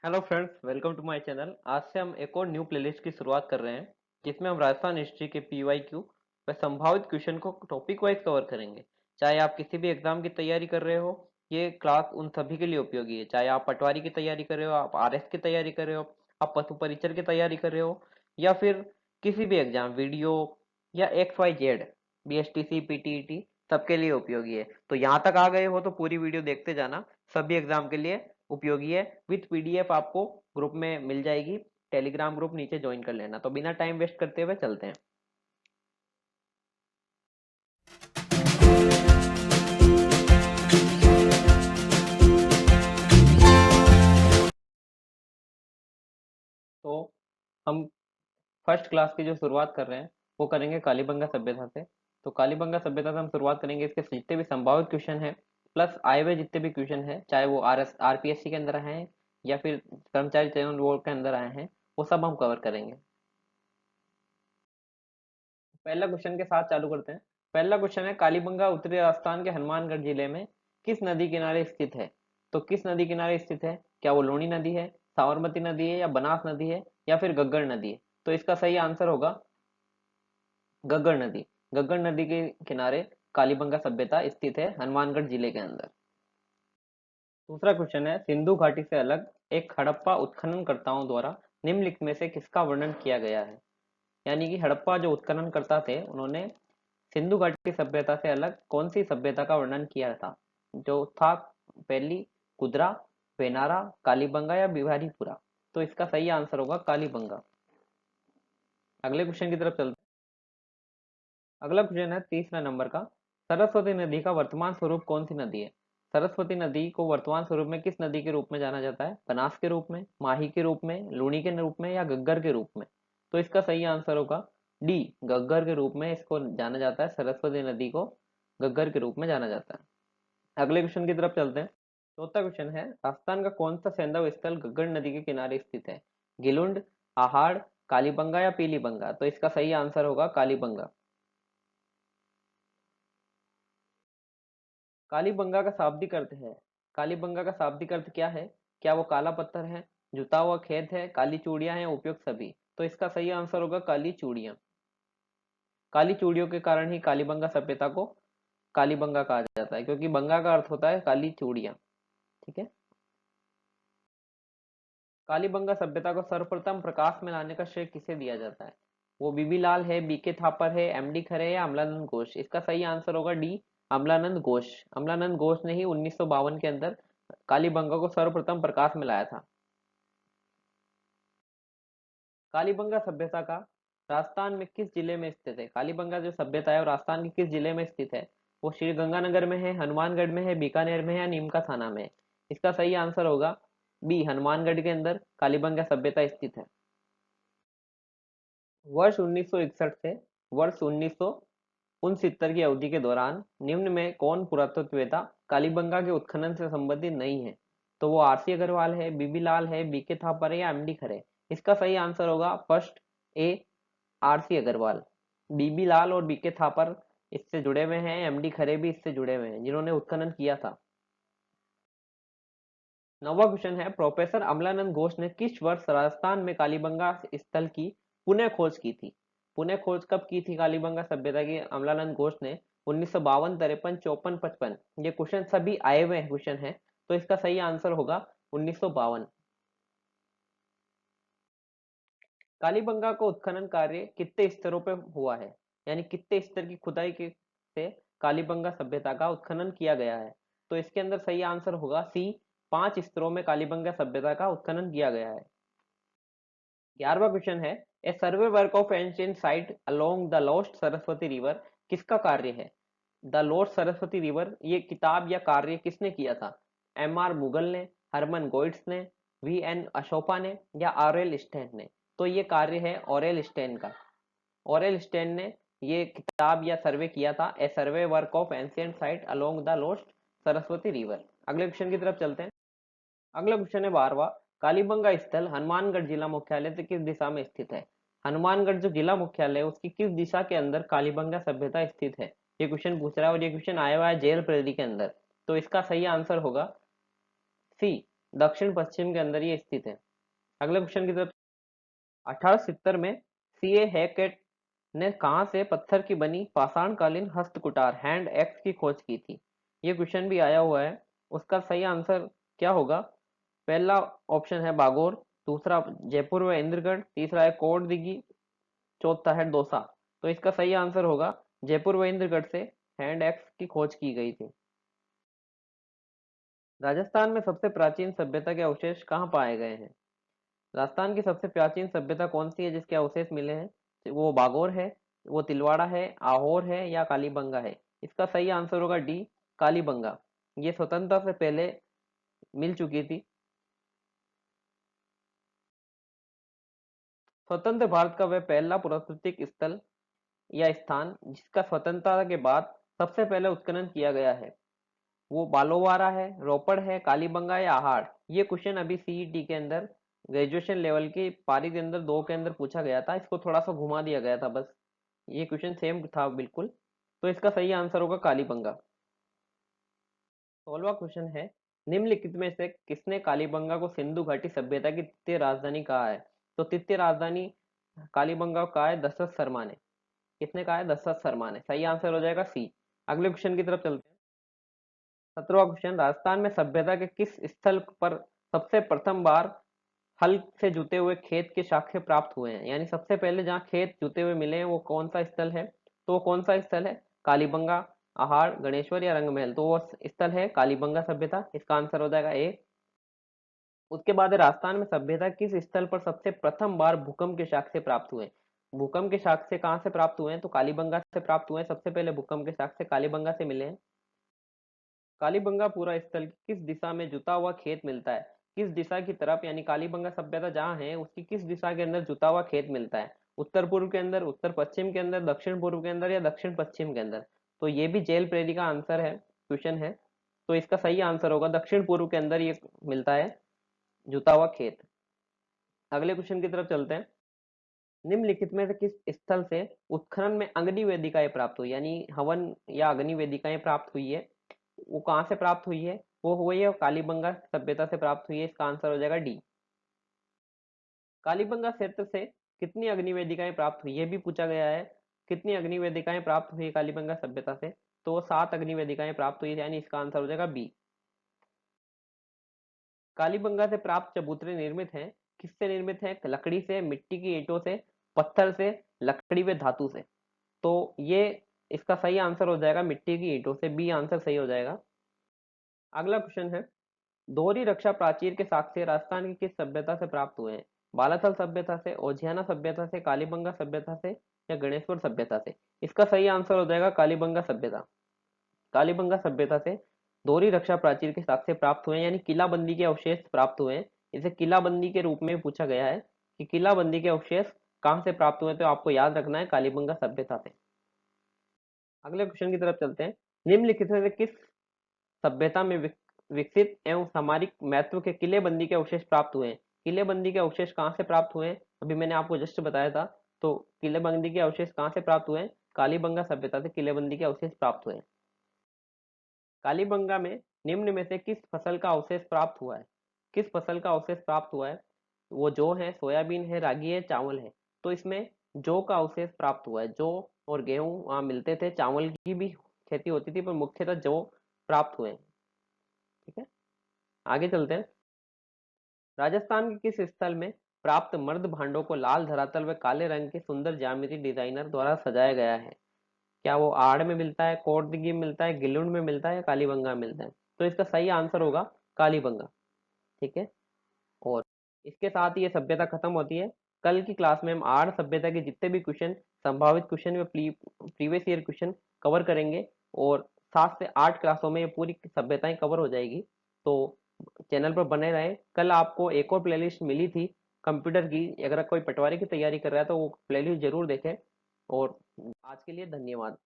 Hello friends, welcome to my channel. आज से हम एक और न्यू प्लेलिस्ट की शुरुआत कर रहे हैं जिसमें हम राजस्थान हिस्ट्री के पीवाईक्यू व संभावित क्वेश्चन को टॉपिक वाइज कवर करेंगे। चाहे आप किसी भी एग्जाम की तैयारी कर रहे हो, ये क्लास उन सभी के लिए उपयोगी है। चाहे आप पटवारी की तैयारी कर रहे हो, आप आरएस की तैयारी कर रहे हो, आप पशु परिचर की तैयारी कर रहे हो, या फिर किसी भी एग्जाम वीडियो या XYZ, BSTC, PTET, सबके लिए उपयोगी है। तो यहाँ तक आ गए हो तो पूरी वीडियो देखते जाना, सभी एग्जाम के लिए उपयोगी है। विथ पीडीएफ आपको ग्रुप में मिल जाएगी। टेलीग्राम ग्रुप नीचे ज्वाइन कर लेना। तो बिना टाइम वेस्ट करते हुए चलते हैं। तो हम फर्स्ट क्लास की जो शुरुआत कर रहे हैं वो करेंगे कालीबंगा सभ्यता से। तो कालीबंगा सभ्यता से हम शुरुआत करेंगे। इसके जितने भी संभावित क्वेश्चन हैं प्लस आए हुए जितने भी क्वेश्चन हैं, चाहे वो आरपीएससी के अंदर आए हैं या फिर कर्मचारी चयन बोर्ड के अंदर आए हैं, वो सब हम कवर करेंगे। पहला क्वेश्चन के साथ चालू करते हैं। पहला क्वेश्चन है, कालीबंगा उत्तरी राजस्थान के हनुमानगढ़ जिले में किस नदी किनारे स्थित है? तो किस नदी किनारे स्थित है? क्या वो लूनी नदी है, साबरमती नदी है, या बनास नदी है, या फिर गग्गड़ नदी है? तो इसका सही आंसर होगा गग्गड़ नदी। गग्गड़ नदी के किनारे कालीबंगा सभ्यता स्थित है, हनुमानगढ़ जिले के अंदर। दूसरा क्वेश्चन है, सिंधु घाटी से अलग एक हड़प्पा उत्खननकर्ताओं द्वारा निम्नलिखित में से किसका वर्णन किया गया है? यानी कि हड़प्पा जो उत्खननकर्ता थे, उन्होंने सिंधु घाटी सभ्यता से अलग कौन सी सभ्यता का वर्णन किया था? जो था पहली, कुदरा, वेनारा, कालीबंगा या बिहारीपुरा? तो इसका सही आंसर होगा कालीबंगा। अगले क्वेश्चन की तरफ चलते हैं। अगला क्वेश्चन है तीसरा नंबर का, सरस्वती नदी का वर्तमान स्वरूप कौन सी नदी है? सरस्वती नदी को वर्तमान स्वरूप में किस नदी के रूप में जाना जाता है? बनास के रूप में, माही के रूप में, लूनी के रूप में, या गग्गर के रूप में? तो इसका सही आंसर होगा डी, गग्गर के रूप में इसको जाना जाता है। सरस्वती नदी को गग्गर के रूप में जाना जाता है। अगले क्वेश्चन की तरफ चलते हैं। चौथा क्वेश्चन है, राजस्थान का कौन सा सैंधव स्थल गग्गर नदी के किनारे स्थित है? गिलुंड, आहाड़, कालीबंगा या पीलीबंगा? तो इसका सही आंसर होगा कालीबंगा। कालीबंगा का शाब्दिक अर्थ है, कालीबंगा का शाब्दिक अर्थ क्या है? क्या वो काला पत्थर है, जुता हुआ खेत है, काली चूड़ियां हैं, उपयुक्त सभी? तो इसका सही आंसर होगा काली चूड़ियां। काली चूड़ियों के कारण ही कालीबंगा सभ्यता को कालीबंगा कहा जाता है, क्योंकि बंगा का अर्थ होता है काली चूड़ियां। ठीक है। कालीबंगा सभ्यता को सर्वप्रथम प्रकाश में लाने का श्रेय किसे दिया जाता है? वो बीबी लाल है, बीके थापर है, एमडी खरे, या अमलानंद घोष? इसका सही आंसर होगा डी, अमलानंद घोष। अमलानंद घोष ने ही 1952 के अंदर कालीबंगा को सर्वप्रथम प्रकाश में लाया था। कालीबंगा सभ्यता का राजस्थान में किस जिले में स्थित है? कालीबंगा जो सभ्यता है वो राजस्थान के किस जिले में स्थित है? वो श्री गंगानगर में है, हनुमानगढ़ में है, बीकानेर में है, या नीमका थाना में है? इसका सही आंसर होगा बी, हनुमानगढ़ के अंदर कालीबंगा सभ्यता स्थित है। वर्ष 1961 से वर्ष 1969 की अवधि के दौरान निम्न में कौन पुरातत्ववेत्ता कालीबंगा के उत्खनन से संबंधित नहीं है? तो वो आरसी अग्रवाल है, बीबी लाल है, बीके थापर है, या एमडी खरे? इसका सही आंसर होगा फर्स्ट ए, आरसी अग्रवाल। बीबी लाल और बीके थापर इससे जुड़े हुए हैं, एमडी खरे भी इससे जुड़े हुए हैं, जिन्होंने उत्खनन किया था। नौवां क्वेश्चन है, प्रोफेसर अमलानंद घोष ने किस वर्ष राजस्थान में कालीबंगा स्थल की पुनः खोज की थी? पुनः खोज कब की थी कालीबंगा सभ्यता की अमलानंद घोष ने? 1952, 53, 54, 55? ये क्वेश्चन सभी आए हुए क्वेश्चन है, तो इसका सही आंसर होगा 1952। कालीबंगा को उत्खनन कार्य कितने स्तरों पे हुआ है? यानी कितने स्तर की खुदाई के से कालीबंगा सभ्यता का उत्खनन किया गया है? तो इसके अंदर सही आंसर होगा सी, 5 स्तरों में कालीबंगा सभ्यता का उत्खनन किया गया है। 11वां क्वेश्चन है, a survey work of ancient site along the lost Saraswati river किसका कार्य है? द लॉस्ट सरस्वती रिवर, ये किताब या कार्य किसने किया था? एम आर मुगल ने, हरमन गोइट्स ने, वी एन अशोका ने, या ऑरेल स्टेन ने? तो ये कार्य है ऑरेल स्टेन का। ऑरेल स्टेन ने ये किताब या सर्वे किया था, a survey work of ancient site along the lost Saraswati river. अगले क्वेश्चन की तरफ चलते हैं। अगला क्वेश्चन है 12वां, कालीबंगा स्थल हनुमानगढ़ जिला मुख्यालय से किस दिशा में स्थित है? हनुमानगढ़ जो जिला मुख्यालय है उसकी किस दिशा के अंदर कालीबंगा सभ्यता स्थित है? ये क्वेश्चन पूछ रहा है, और ये क्वेश्चन आया हुआ है जेल प्रेरी के अंदर। तो इसका सही आंसर होगा सी, दक्षिण पश्चिम के अंदर ये स्थित है। अगले क्वेश्चन की तरफ। 1870 में सीए हैकेट ने कहां से पत्थर की बनी पाषाणकालीन हस्तकुटार हैंड एक्स की खोज की थी? ये क्वेश्चन भी आया हुआ है। उसका सही आंसर क्या होगा? पहला ऑप्शन है बागोर, दूसरा जयपुर व इंद्रगढ़, तीसरा है कोट दिघी, चौथा है दौसा। तो इसका सही आंसर होगा जयपुर व इंद्रगढ़ से हैंड एक्स की खोज की गई थी। राजस्थान में सबसे प्राचीन सभ्यता के अवशेष कहाँ पाए गए हैं? राजस्थान की सबसे प्राचीन सभ्यता कौन सी है जिसके अवशेष मिले हैं? वो बागोर है, वो तिलवाड़ा है, आहोर है या कालीबंगा है? इसका सही आंसर होगा डी, कालीबंगा। ये स्वतंत्रता से पहले मिल चुकी थी। स्वतंत्र भारत का वह पहला पुरातात्विक स्थल या स्थान जिसका स्वतंत्रता के बाद सबसे पहले उत्खनन किया गया है, वो बालोवारा है, रोपड़ है, कालीबंगा या आहाड़? ये क्वेश्चन अभी सीईटी के अंदर ग्रेजुएशन लेवल की पारी के अंदर 2 के अंदर पूछा गया था। इसको थोड़ा सा घुमा दिया गया था बस। ये क्वेश्चन सेम था बिल्कुल। तो इसका सही आंसर होगा कालीबंगा। 16वां क्वेश्चन है, निम्नलिखित में से किसने कालीबंगा को सिंधु घाटी सभ्यता की तृतीय राजधानी कहा है? तो तृतीय राजधानी कालीबंगा को कहा है दशरथ शर्मा ने। किसने कहा है? दशरथ शर्मा ने। सही आंसर हो जाएगा सी। अगले क्वेश्चन की तरफ चलते हैं। 17वां क्वेश्चन, राजस्थान में सभ्यता के किस स्थल पर सबसे प्रथम बार हल से जुते हुए खेत के साक्ष्य प्राप्त हुए हैं? यानी सबसे पहले जहाँ खेत जुते हुए मिले हैं वो कौन सा स्थल है? तो वो कौन सा स्थल है? कालीबंगा, आहाड़, गणेश्वर या रंगमहल? तो वो स्थल है कालीबंगा सभ्यता। इसका आंसर हो जाएगा ए। उसके बाद राजस्थान में सभ्यता किस स्थल पर सबसे प्रथम बार भूकंप के साक्ष्य प्राप्त हुए? भूकंप के साक्ष्य कहाँ से प्राप्त हुए हैं? तो कालीबंगा से प्राप्त हुए हैं। सबसे पहले भूकंप के साक्ष्य कालीबंगा से मिले हैं। कालीबंगा पूरा स्थल किस दिशा में जुता हुआ खेत मिलता है? किस दिशा की तरफ, यानी कालीबंगा सभ्यता जहाँ है उसकी किस दिशा के अंदर जुता हुआ खेत मिलता है? उत्तर पूर्व के अंदर, उत्तर पश्चिम के अंदर, दक्षिण पूर्व के अंदर या दक्षिण पश्चिम के अंदर? तो ये भी जेल प्रेरी का आंसर है, क्वेश्चन है। तो इसका सही आंसर होगा दक्षिण पूर्व के अंदर ये मिलता है जुता हुआ खेत। अगले क्वेश्चन की तरफ चलते हैं। निम्नलिखित में से किस स्थल से उत्खनन में अग्नि वेदिकाएं प्राप्त हुई, यानी हवन या अग्नि वेदिकाएं प्राप्त हुई है? वो कहाँ से प्राप्त हुई है? वो हुई है कालीबंगा सभ्यता से प्राप्त हुई है। इसका आंसर हो जाएगा डी। कालीबंगा क्षेत्र से कितनी अग्नि वेदिकाएं प्राप्त हुई, ये भी पूछा गया है। कितनी अग्नि वेदिकाएं प्राप्त हुई कालीबंगा सभ्यता से? तो वो 7 अग्नि वेदिकाएं प्राप्त हुई, यानी इसका आंसर हो जाएगा बी। कालीबंगा से प्राप्त चबूतरे निर्मित हैं, किससे निर्मित है? लकड़ी से, मिट्टी की ईंटों से, पत्थर से, लकड़ी व धातु से? तो ये इसका सही आंसर हो जाएगा मिट्टी की ईंटों से। बी आंसर सही हो जाएगा। अगला क्वेश्चन है, दोहरी रक्षा प्राचीर के साक्ष्य राजस्थान की किस सभ्यता से प्राप्त हुए हैं? बालाथल सभ्यता से, ओजियाना सभ्यता से, कालीबंगा सभ्यता से या गणेश्वर सभ्यता से? इसका सही आंसर हो जाएगा कालीबंगा सभ्यता। कालीबंगा सभ्यता से दोहरी रक्षा प्राचीर के साक्ष्य प्राप्त हुए हैं, यानी किलाबंदी के अवशेष प्राप्त हुए हैं। इसे किलाबंदी के रूप में पूछा गया है कि किलाबंदी के अवशेष कहाँ से प्राप्त हुए? तो आपको याद रखना है कालीबंगा सभ्यता से। अगले क्वेश्चन की तरफ चलते हैं। निम्नलिखित में से किस सभ्यता में विकसित एवं सामरिक महत्व के किलेबंदी के अवशेष प्राप्त हुए हैं? किलेबंदी के अवशेष कहाँ से प्राप्त हुए हैं? अभी मैंने आपको जस्ट बताया था। तो किलेबंदी के अवशेष कहाँ से प्राप्त हुए हैं? कालीबंगा सभ्यता से किलेबंदी के अवशेष प्राप्त हुए हैं। कालीबंगा में निम्न में से किस फसल का अवशेष प्राप्त हुआ है? किस फसल का अवशेष प्राप्त हुआ है? वो जौ है, सोयाबीन है, रागी है, चावल है? तो इसमें जौ का अवशेष प्राप्त हुआ है। जौ और गेहूं वहां मिलते थे, चावल की भी खेती होती थी, पर मुख्यतः जौ प्राप्त हुए हैं। ठीक है, आगे चलते हैं। राजस्थान के किस स्थल में प्राप्त मर्द भांडों को लाल धरातल व काले रंग के सुंदर ज्यामिति डिजाइनर द्वारा सजाया गया है? क्या वो आड़ में मिलता है, कोटदीघी में मिलता है, गिलुंड में मिलता है या कालीबंगा में मिलता है? तो इसका सही आंसर होगा कालीबंगा। ठीक है, और इसके साथ ही ये सभ्यता खत्म होती है। कल की क्लास में हम आड़ सभ्यता के जितने भी क्वेश्चन, संभावित क्वेश्चन व प्रीवियस ईयर क्वेश्चन कवर करेंगे, और 7 से 8 क्लासों में ये पूरी सभ्यताएं कवर हो जाएगी। तो चैनल पर बने रहे। कल आपको एक और प्लेलिस्ट मिली थी कंप्यूटर की, अगर कोई पटवारी की तैयारी कर रहा है तो वो प्लेलिस्ट जरूर देखें। और आज के लिए धन्यवाद।